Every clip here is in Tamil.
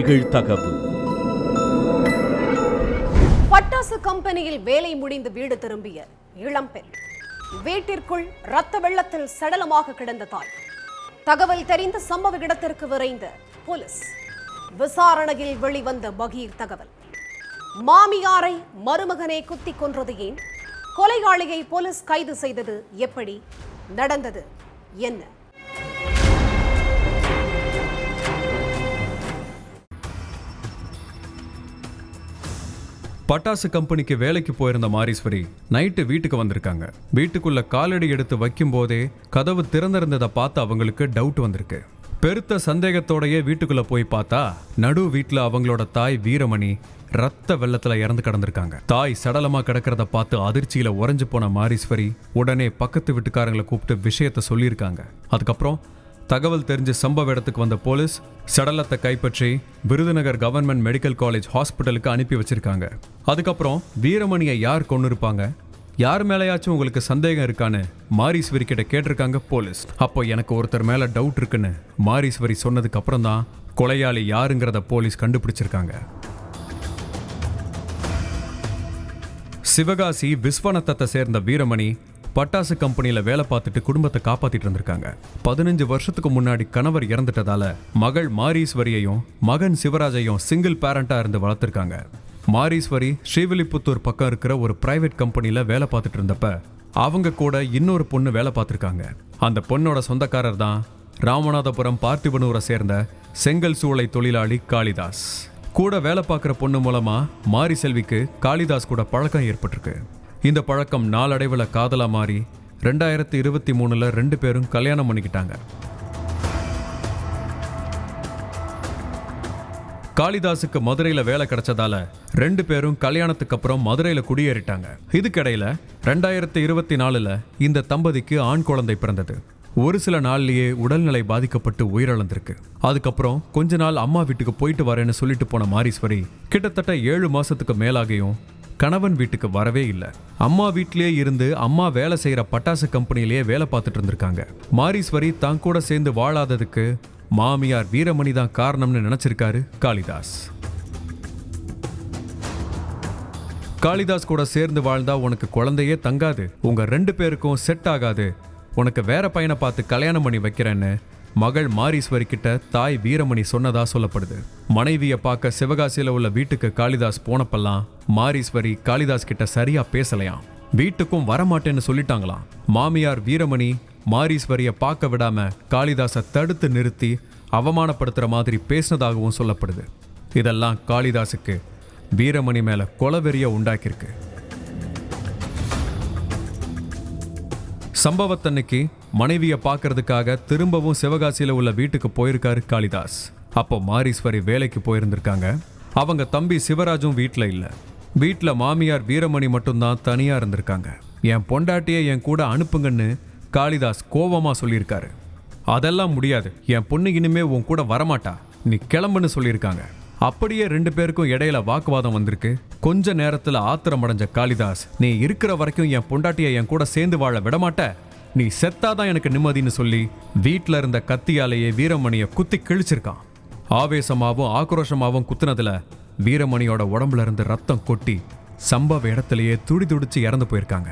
நிகழ்தகவு. பட்டாசு கம்பெனியில் வேலை முடிந்து வீடு திரும்பிய இளம்பெண். வீட்டிற்குள் ரத்த வெள்ளத்தில் சடலமாக கிடந்த தாய். தகவல் தெரிந்த சம்பவ இடத்திற்கு விரைந்த போலீஸ். விசாரணையில் வெளிவந்த பகீர் தகவல். மாமியாரை மருமகனை குத்திக் கொன்றது ஏன்? கொலையாளியை போலீஸ் கைது செய்தது எப்படி? நடந்தது என்ன? பட்டாசு கம்பெனிக்கு வேலைக்கு போயிருந்த மாரீஸ்வரி நைட்டு வீட்டுக்கு வந்திருக்காங்க. வீட்டுக்குள்ள காலடி எடுத்து வைக்கும் போதே கதவு திறந்திருந்ததை பார்த்து அவங்களுக்கு டவுட் வந்திருக்கு. பெருத்த சந்தேகத்தோடயே வீட்டுக்குள்ள போய் பார்த்தா நடு வீட்டுல அவங்களோட தாய் வீரமணி ரத்த வெள்ளத்துல இறந்து கிடந்திருக்காங்க. தாய் சடலமா கிடக்கிறத பார்த்து அதிர்ச்சியில உறைஞ்சு போன மாரீஸ்வரி உடனே பக்கத்து வீட்டுக்காரங்களை கூப்பிட்டு விஷயத்த சொல்லியிருக்காங்க. அதுக்கப்புறம் தகவல் தெரிஞ்சு சம்பவ இடத்துக்கு வந்த போலீஸ் சடலத்தை கைப்பற்றி விருதுநகர் கவர்மெண்ட் மெடிக்கல் காலேஜ் ஹாஸ்பிட்டலுக்கு அனுப்பி வச்சிருக்காங்க. அதுக்கப்புறம் வீரமணியை யார் கொண்டு இருப்பாங்க, யார் மேலேயாச்சும் உங்களுக்கு சந்தேகம் இருக்கான்னு மாரீஸ்வரி கிட்ட கேட்டிருக்காங்க போலீஸ். அப்போ எனக்கு ஒருத்தர் மேல டவுட் இருக்குன்னு மாரீஸ்வரி சொன்னதுக்கு அப்புறம் தான் கொலையாளி யாருங்கிறத போலீஸ் கண்டுபிடிச்சிருக்காங்க. சிவகாசி விஸ்வநத்தத்தை சேர்ந்த வீரமணி பட்டாசு கம்பெனியில வேலை பார்த்துட்டு குடும்பத்தை காப்பாத்திட்டு இருந்திருக்காங்க. 15 வருஷத்துக்கு முன்னாடி கணவர் இறந்துட்டதால மகள் மாரீஸ்வரியையும் மகன் சிவராஜையும் சிங்கிள் பேரண்டா இருந்து வளர்த்திருக்காங்க. மாரீஸ்வரி ஸ்ரீவில்லிபுத்தூர் பக்கம் இருக்கிற ஒரு பிரைவேட் கம்பெனில வேலை பார்த்துட்டு இருந்தப்ப அவங்க கூட இன்னொரு பொண்ணு வேலை பார்த்திருக்காங்க. அந்த பொண்ணோட சொந்தக்காரர் தான் ராமநாதபுரம் பார்த்திபனூரை சேர்ந்த செங்கல் சூளை தொழிலாளி காளிதாஸ். கூட வேலை பார்க்குற பொண்ணு மூலமா மாரி செல்விக்கு காளிதாஸ் கூட பழக்கம் ஏற்பட்டிருக்கு. இந்த பழக்கம் நாளடைவில் காதலா மாறி 2023 2 பேரும் கல்யாணம் பண்ணிக்கிட்டாங்க. காளிதாஸுக்கு மதுரையில வேலை கிடைச்சதால 2 பேரும் கல்யாணத்துக்கு அப்புறம் மதுரையில குடியேறிட்டாங்க. இதுக்கிடையில 2024 இந்த தம்பதிக்கு ஆண் குழந்தை பிறந்தது. ஒரு சில நாள்லயே உடல்நிலை பாதிக்கப்பட்டு உயிரிழந்திருக்கு. அதுக்கப்புறம் கொஞ்ச நாள் அம்மா வீட்டுக்கு போயிட்டு வரேன்னு சொல்லிட்டு போன மாரீஸ்வரி கிட்டத்தட்ட 7 மாசத்துக்கு மேலாகியும் கணவன் வீட்டுக்கு வரவே இல்லை. அம்மா வீட்டிலேயே இருந்து அம்மா வேலை செய்யற பட்டாசு கம்பெனிலேயே வேலை பார்த்துட்டு இருந்திருக்காங்க. மாரீஸ்வரி தான் கூட சேர்ந்து வாழாததுக்கு மாமியார் வீரமணி தான் காரணம்னு நினைச்சிருக்காரு காளிதாஸ். காளிதாஸ் கூட சேர்ந்து வாழ்ந்தா உனக்கு குழந்தையே தங்காது, உங்க 2 பேருக்கும் செட் ஆகாது, உனக்கு வேற பையனை பார்த்து கல்யாணம் பண்ணி வைக்கிறேன்னு மகள் மாரீஸ்வரி கிட்ட தாய் வீரமணி சொன்னதா சொல்லப்படுது. மனைவியை பார்க்க சிவகாசியில உள்ள வீட்டுக்கு காளிதாஸ் போனப்பெல்லாம் மாரீஸ்வரி காளிதாஸ் கிட்ட சரியா பேசலையாம். வீட்டுக்கும் வரமாட்டேன்னு சொல்லிட்டாங்களாம். மாமியார் வீரமணி மாரீஸ்வரிய பார்க்க விடாம காளிதாஸை தடுத்து நிறுத்தி அவமானப்படுத்துற மாதிரி பேசினதாகவும் சொல்லப்படுது. இதெல்லாம் காளிதாஸுக்கு வீரமணி மேல கொலவெறிய உண்டாக்கியிருக்கு. சம்பவத்தன்னைக்கு மனைவியை பார்க்கறதுக்காக திரும்பவும் சிவகாசியில உள்ள வீட்டுக்கு போயிருக்காரு காளிதாஸ். அப்போ மாரீஸ்வரி வேலைக்கு போயிருந்திருக்காங்க. அவங்க தம்பி சிவராஜும் வீட்டில் இல்லை. வீட்டில் மாமியார் வீரமணி மட்டும்தான் தனியா இருந்திருக்காங்க. என் பொண்டாட்டியை என் கூட அனுப்புங்கன்னு காளிதாஸ் கோவமா சொல்லியிருக்காரு. அதெல்லாம் முடியாது, என் பொண்ணு இனிமே உன் கூட வரமாட்டா, நீ கிளம்புன்னு சொல்லியிருக்காங்க. அப்படியே 2 பேருக்கும் இடையில வாக்குவாதம் வந்திருக்கு. கொஞ்ச நேரத்துல ஆத்திரம் அடைஞ்ச காளிதாஸ், நீ இருக்கிற வரைக்கும் என் பொண்டாட்டியை என் கூட சேர்ந்து வாழ விடமாட்ட, நீ செத்தாதான் எனக்கு நிம்மதின்னு சொல்லி வீட்டில் இருந்த கத்தியாலேயே வீரமணியை குத்தி கிழிச்சிருக்கான். ஆவேசமாவும் ஆக்ரோஷமாவும் குத்துனதுல வீரமணியோட உடம்புல இருந்து ரத்தம் கொட்டி சம்பவ இடத்திலேயே துடிதுடிச்சு இறந்து போயிருக்காங்க.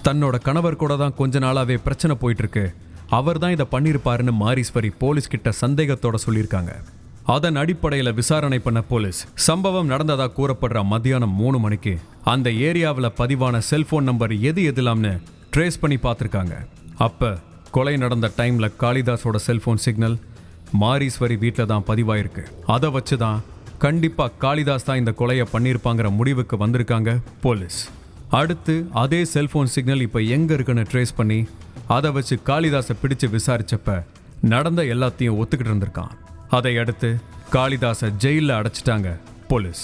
தன்னோட கணவர் கூட தான் கொஞ்ச நாளாவே பிரச்சனை போயிட்டு இருக்கு, அவர் தான் இதை பண்ணியிருப்பாருன்னு மாரீஸ்வரி போலீஸ் கிட்ட சந்தேகத்தோட சொல்லியிருக்காங்க. அதன் அடிப்படையில் விசாரணை பண்ண போலீஸ் சம்பவம் நடந்ததா கூறப்படுற மத்தியானம் 3 மணிக்கு அந்த ஏரியாவில் பதிவான செல்போன் நம்பர் எது எதுலாம்னு ட்ரேஸ் பண்ணி பார்த்துருக்காங்க. அப்போ கொலை நடந்த டைம்ல காளிதாஸோட செல்போன் சிக்னல் மாரீஸ்வரி வீட்டில் தான் பதிவாயிருக்கு. அதை வச்சு தான் கண்டிப்பாக காளிதாஸ் தான் இந்த கொலையை பண்ணியிருப்பாங்கிற முடிவுக்கு வந்திருக்காங்க போலீஸ். அடுத்து அதே செல்போன் சிக்னல் இப்போ எங்கே இருக்குன்னு ட்ரேஸ் பண்ணி அதை வச்சு காளிதாஸை பிடிச்சு விசாரிச்சப்ப நடந்த எல்லாத்தையும் ஒத்துக்கிட்டு இருந்திருக்கான். அதை அடுத்து காளிதாஸை ஜெயிலில் அடைச்சிட்டாங்க போலீஸ்.